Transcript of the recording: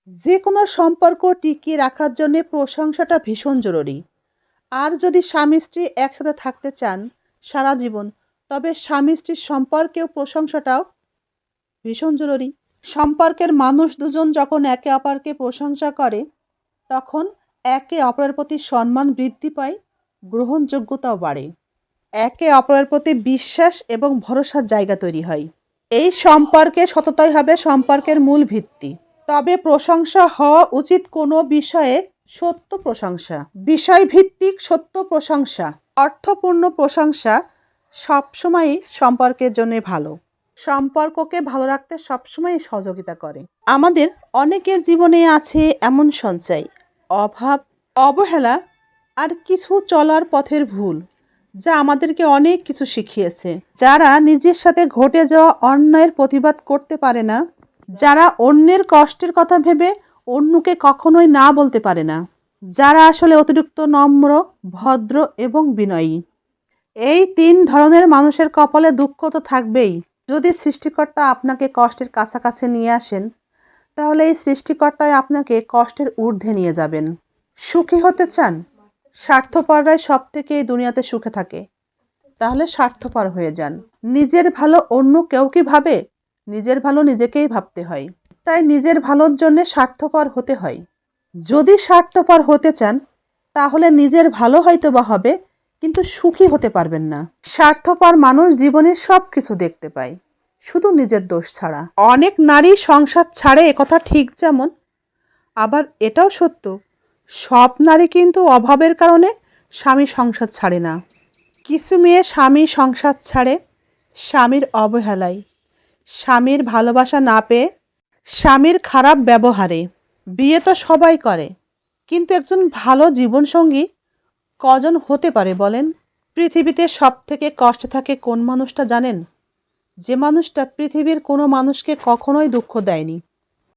যে কোনো সম্পর্ক টিকিয়ে রাখার জন্যে প্রশংসাটা ভীষণ জরুরি। আর যদি স্বামী স্ত্রী একসাথে থাকতে চান সারা জীবন, তবে স্বামী স্ত্রীর সম্পর্কেও প্রশংসাটাও ভীষণ জরুরি। সম্পর্কের মানুষ দুজন যখন একে অপরকে প্রশংসা করে, তখন একে অপরের প্রতি সম্মান বৃদ্ধি পায়, গ্রহণযোগ্যতাও বাড়ে। একে অপরের প্রতি বিশ্বাস এবং ভরসার জায়গা তৈরি হয়। এই সম্পর্কে সততাই হবে সম্পর্কের মূল ভিত্তি। তবে প্রশংসা হওয়া উচিত কোনো বিষয়ে সত্য প্রশংসা, বিষয়ভিত্তিক সত্য প্রশংসা। অর্থপূর্ণ প্রশংসা সবসময়ই সম্পর্কের জন্য ভালো, সম্পর্ককে ভালো রাখতে সবসময় সহযোগিতা করে। আমাদের অনেকের জীবনে আছে এমন সঞ্চয়, অভাব, অবহেলা আর কিছু চলার পথের ভুল, যা আমাদেরকে অনেক কিছু শিখিয়েছে। যারা নিজের সাথে ঘটে যাওয়া অন্যায়ের প্রতিবাদ করতে পারে না, যারা অন্যের কষ্টের কথা ভেবে অন্যকে কখনোই না বলতে পারে না, যারা আসলে অতিরিক্ত নম্র, ভদ্র এবং বিনয়ী। এই তিন ধরনের মানুষের কপালে দুঃখ তো থাকবেই। যদি সৃষ্টিকর্তা আপনাকে কষ্টের কাছাকাছি নিয়ে আসেন, তাহলে এই সৃষ্টিকর্তাই আপনাকে কষ্টের ঊর্ধ্বে নিয়ে যাবেন। সুখী হতে চান? স্বার্থপররাই সব থেকে এই দুনিয়াতে সুখে থাকে। তাহলে স্বার্থপর হয়ে যান। নিজের ভালো অন্য কেউ কি ভাবে? নিজের ভালো নিজেকেই ভাবতে হয়। তাই নিজের ভালোর জন্য স্বার্থপর হতে হয়। যদি স্বার্থপর হতে চান, তাহলে নিজের ভালো হয়তো বা হবে, কিন্তু সুখী হতে পারবেন না। স্বার্থপর মানুষ জীবনে সব কিছু দেখতে পায়, শুধু নিজের দোষ ছাড়া। অনেক নারী সংসার ছাড়ে, একথা ঠিক, যেমন আবার এটাও সত্য, সব নারী কিন্তু অভাবের কারণে স্বামী সংসার ছাড়ে না। কিছু মেয়ে স্বামী সংসার ছাড়ে স্বামীর অবহেলায়, স্বামীর ভালোবাসা না পেয়ে, স্বামীর খারাপ ব্যবহারে। বিয়ে তো সবাই করে, কিন্তু একজন ভালো জীবনসঙ্গী কজন হতে পারে বলেন? পৃথিবীতে সব থেকে কষ্টে থাকে কোন মানুষটা জানেন? যে মানুষটা পৃথিবীর কোনো মানুষকে কখনোই দুঃখ দেয়নি।